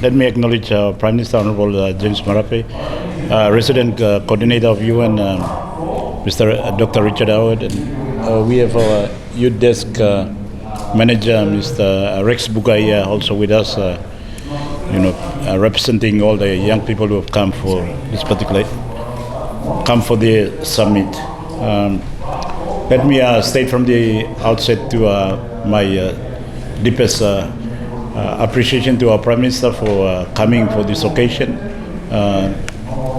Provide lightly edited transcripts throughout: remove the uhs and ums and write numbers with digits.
let me acknowledge Prime Minister Honorable James Marape, Resident Coordinator of UN, Mr. Dr. Richard Howard, and we have our Youth Desk Manager, Mr. Rex Bugaya, also with us, representing all the young people who have come for this particular, come for the summit. Let me state from the outset to my deepest appreciation to our Prime Minister for coming for this occasion.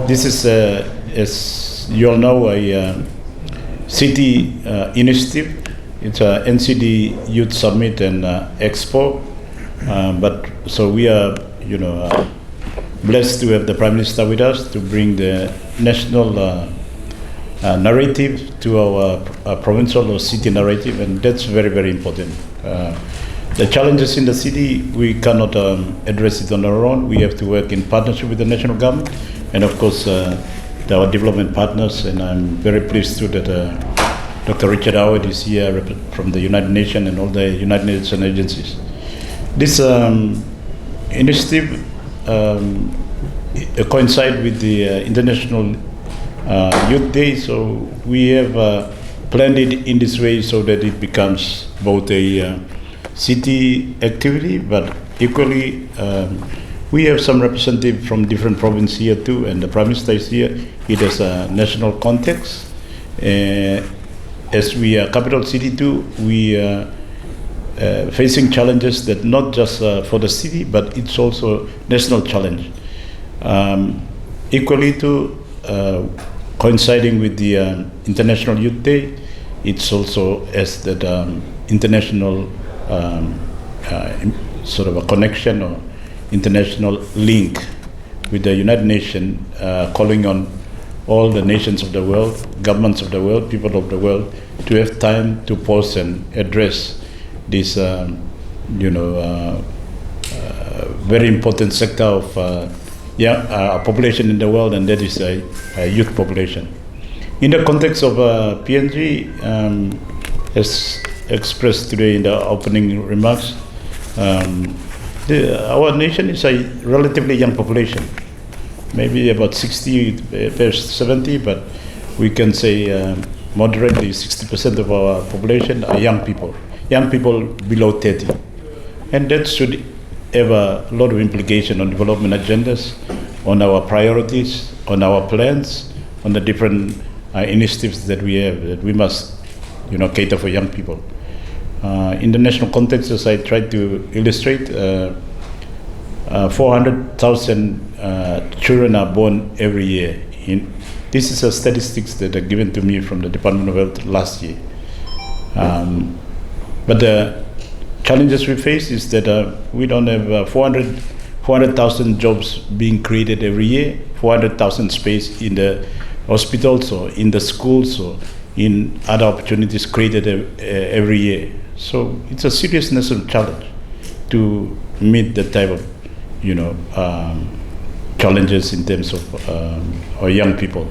This is, as you all know, a city initiative. It's a NCD Youth Summit and Expo. So we are, blessed to have the Prime Minister with us to bring the national narrative to our provincial or city narrative, and that's very, very important. The challenges in the city, we cannot address it on our own. We have to work in partnership with the national government and, of course, our development partners. And I'm very pleased too that Dr. Richard Howard is here from the United Nations and all the United Nations agencies. This initiative coincides with the International Youth Day, so we have planned it in this way so that it becomes both a city activity, but equally we have some representatives from different provinces here too, and the Prime Minister is here. It has a national context. As we are capital city too, we are facing challenges that not just for the city, but it's also national challenge. Equally too, coinciding with the International Youth Day, it's also as that international sort of a connection or international link with the United Nations, calling on all the nations of the world, governments of the world, people of the world, to have time to pause and address this, very important sector of population in the world, and that is a youth population. In the context of PNG, as expressed today in the opening remarks, our nation is a relatively young population, maybe about 60, 70, but we can say moderately 60% of our population are young people below 30. And that should have a lot of implication on development agendas, on our priorities, on our plans, on the different initiatives that we have, that we must cater for young people. In the national context, as I tried to illustrate, 400,000 children are born every year. This is a statistics that are given to me from the Department of Health last year. But the challenges we face is that we don't have 400,000 jobs being created every year, 400,000 space in the hospitals or in the schools or in other opportunities created every year. So it's a serious national challenge to meet the type of challenges in terms of our young people.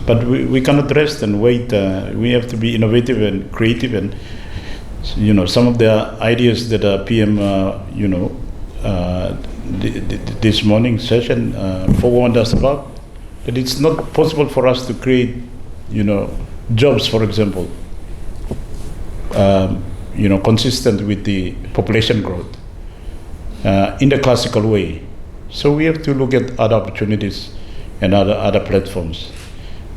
But we cannot rest and wait. We have to be innovative and creative, and some of the ideas that PM this morning session forewarned us about, that it's not possible for us to create jobs, for example, consistent with the population growth in the classical way. So we have to look at other opportunities and other platforms.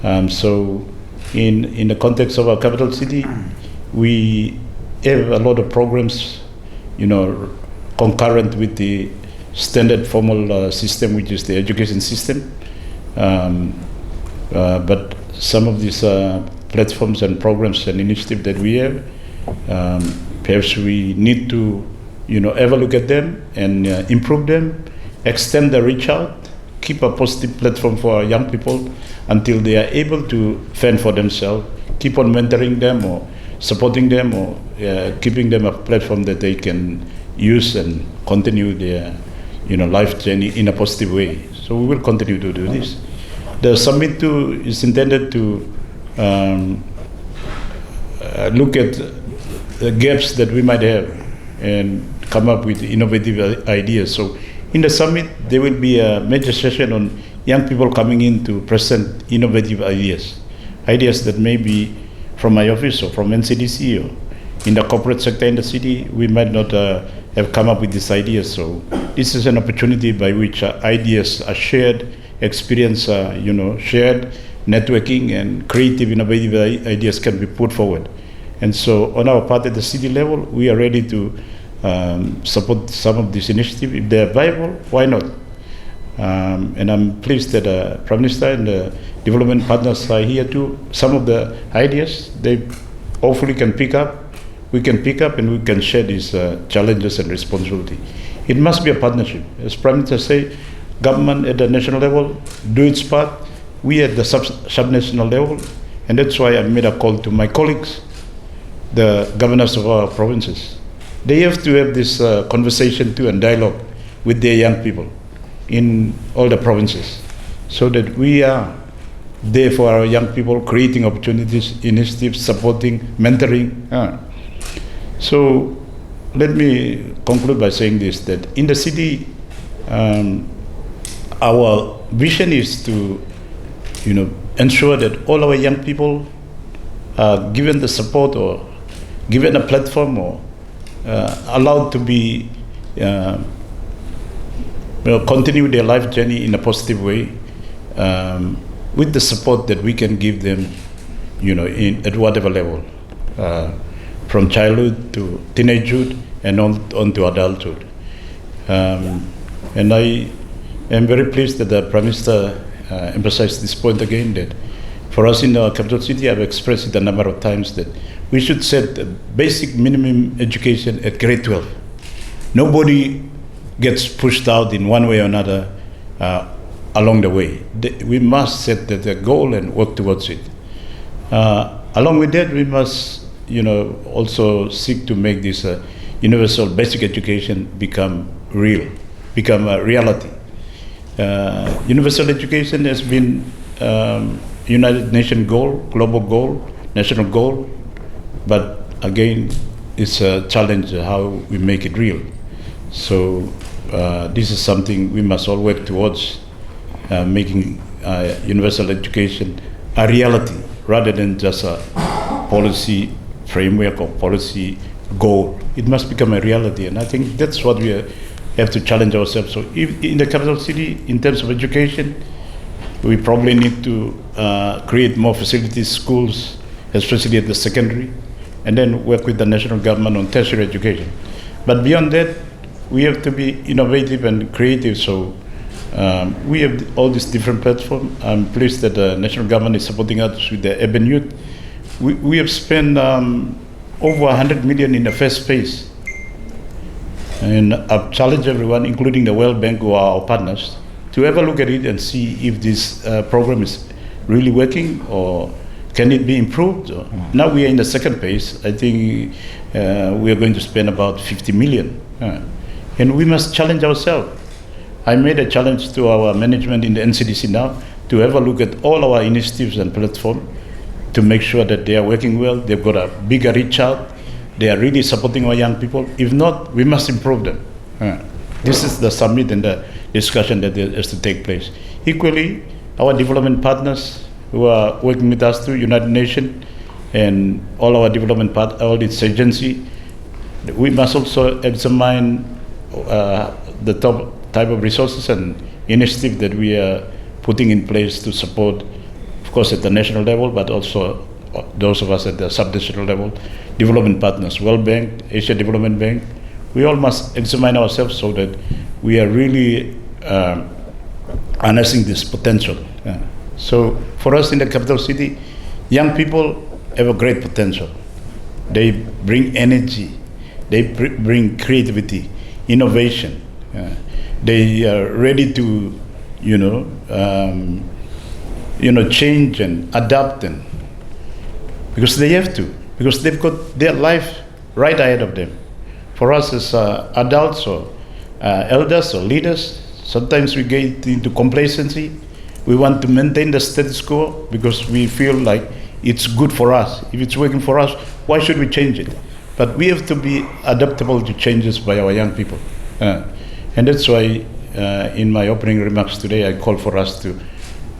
So in the context of our capital city, we have a lot of programs, concurrent with the standard formal system, which is the education system. But some of these platforms and programs and initiatives that we have, perhaps we need to, have a look at them and improve them, extend the reach out, keep a positive platform for our young people until they are able to fend for themselves, keep on mentoring them or supporting them or keeping them a platform that they can use and continue their life journey in a positive way. So we will continue to do this. The summit too is intended to look at the gaps that we might have and come up with innovative ideas. So In the summit, there will be a major session on young people coming in to present innovative ideas that may be from my office or from NCDC or in the corporate sector in the city. We might not have come up with these ideas. So this is an opportunity by which ideas are shared, experience shared, networking and creative, innovative ideas can be put forward. And so on our part at the city level, we are ready to support some of these initiatives. If they are viable, why not? And I'm pleased that Prime Minister and the development partners are here too. Some of the ideas they hopefully can pick up, we can pick up and we can share these challenges and responsibility. It must be a partnership. As Prime Minister say, government at the national level do its part, we at the subnational level, and that's why I made a call to my colleagues, the governors of our provinces. They have to have this conversation too and dialogue with their young people in all the provinces, so that we are there for our young people, creating opportunities, initiatives, supporting, mentoring. So let me conclude by saying this, that in the city, our vision is to ensure that all our young people are given the support or given a platform or allowed to be continue their life journey in a positive way, with the support that we can give them, at whatever level, from childhood to teenagehood and on to adulthood. And I am very pleased that the Prime Minister emphasized this point again, that for us in our capital city, I've expressed it a number of times, that we should set a basic minimum education at grade 12. Nobody gets pushed out in one way or another along the way. We must set the goal and work towards it. Along with that, we must also seek to make this universal basic education become real, become a reality. Universal education has been United Nations goal, global goal, national goal, but again, it's a challenge how we make it real. So this is something we must all work towards, making universal education a reality rather than just a policy framework or policy goal. It must become a reality, and I think that's what we have to challenge ourselves. So if in the capital city, in terms of education, we probably need to create more facilities, schools, especially at the secondary, and then work with the national government on tertiary education. But beyond that, we have to be innovative and creative. So we have all these different platforms. I'm pleased that the national government is supporting us with the urban youth. We have spent over 100 million in the first phase. And I've challenged everyone, including the World Bank, who are our partners, to have a look at it and see if this program is really working or can it be improved. Now we are in the second phase. I think we are going to spend about 50 million. And we must challenge ourselves. I made a challenge to our management in the NCDC now to have a look at all our initiatives and platforms to make sure that they are working well, they've got a bigger reach out, they are really supporting our young people. If not, we must improve them. This is the summit and the discussion that has to take place. Equally, our development partners who are working with us through United Nations and all our development all its agency, we must also examine the top type of resources and initiative that we are putting in place to support, of course, at the national level, but also those of us at the subnational level, development partners, World Bank, Asia Development Bank. We all must examine ourselves so that we are really harnessing this potential. So for us in the capital city, young people have a great potential. They bring energy, they bring creativity, innovation. They are ready to, change and adapt, and because they have to, because they've got their life right ahead of them. For us as adults or elders or leaders, sometimes we get into complacency. We want to maintain the status quo because we feel like it's good for us. If it's working for us, why should we change it? But we have to be adaptable to changes by our young people. And that's why in my opening remarks today, I call for us to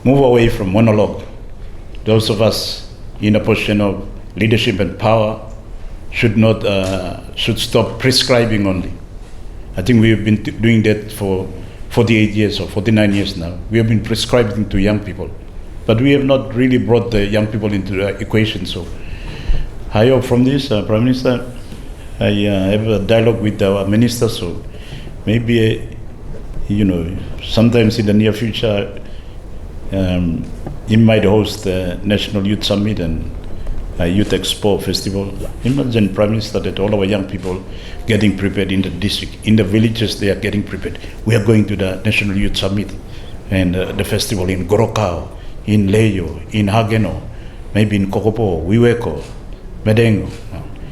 move away from monologue. Those of us in a position of leadership and power should stop prescribing only. I think we have been doing that for 48 years or 49 years now. We have been prescribing to young people, but we have not really brought the young people into the equation. So I hope from this, Prime Minister, I have a dialogue with our minister, so maybe, sometimes in the near future, he might host the National Youth Summit and Youth Expo Festival. Imagine, Prime Minister, that all our young people getting prepared in the district, in the villages, they are getting prepared. We are going to the National Youth Summit and the festival in Gorokao, in Leyo, in Hageno, maybe in Kokopo, Wiweko, Medengo.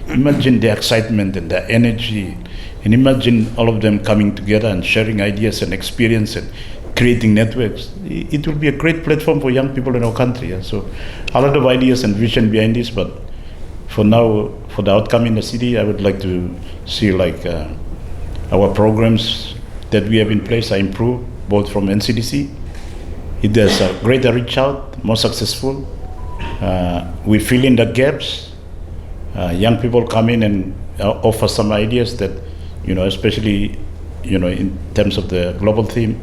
Imagine the excitement and the energy, and imagine all of them coming together and sharing ideas and experience and creating networks. It will be a great platform for young people in our country. Yeah? So a lot of ideas and vision behind this, but for now, for the outcome in the city, I would like to see our programs that we have in place are improved, both from NCDC. It has a greater reach out, more successful. We fill in the gaps. Young people come in and offer some ideas that, especially, in terms of the global theme,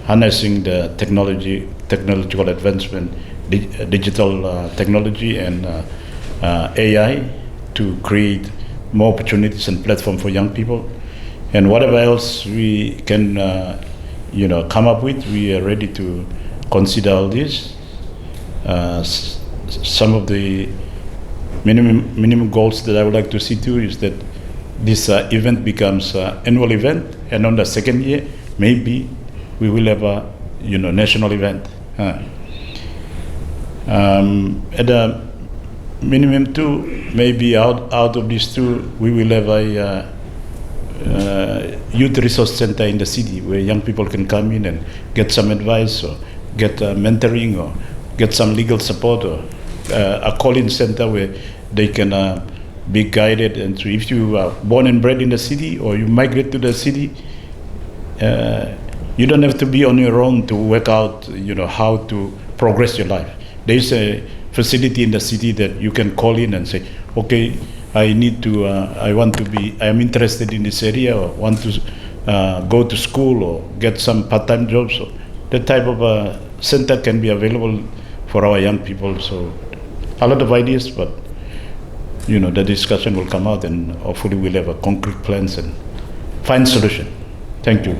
harnessing the technological advancement, digital technology and AI to create more opportunities and platform for young people. And whatever else we can, come up with, we are ready to consider all this. Some of the minimum goals that I would like to see too is that this event becomes an annual event, and on the second year, maybe we will have a national event. At a minimum too, maybe out of these two, we will have a youth resource center in the city where young people can come in and get some advice or get mentoring or get some legal support, or a call-in center where they can be guided. And so if you are born and bred in the city or you migrate to the city, you don't have to be on your own to work out, how to progress your life. There is a facility in the city that you can call in and say, okay, I am interested in this area, or want to go to school or get some part-time jobs. So that type of a center can be available for our young people. So a lot of ideas, but the discussion will come out, and hopefully we'll have a concrete plans and find solution. Thank you.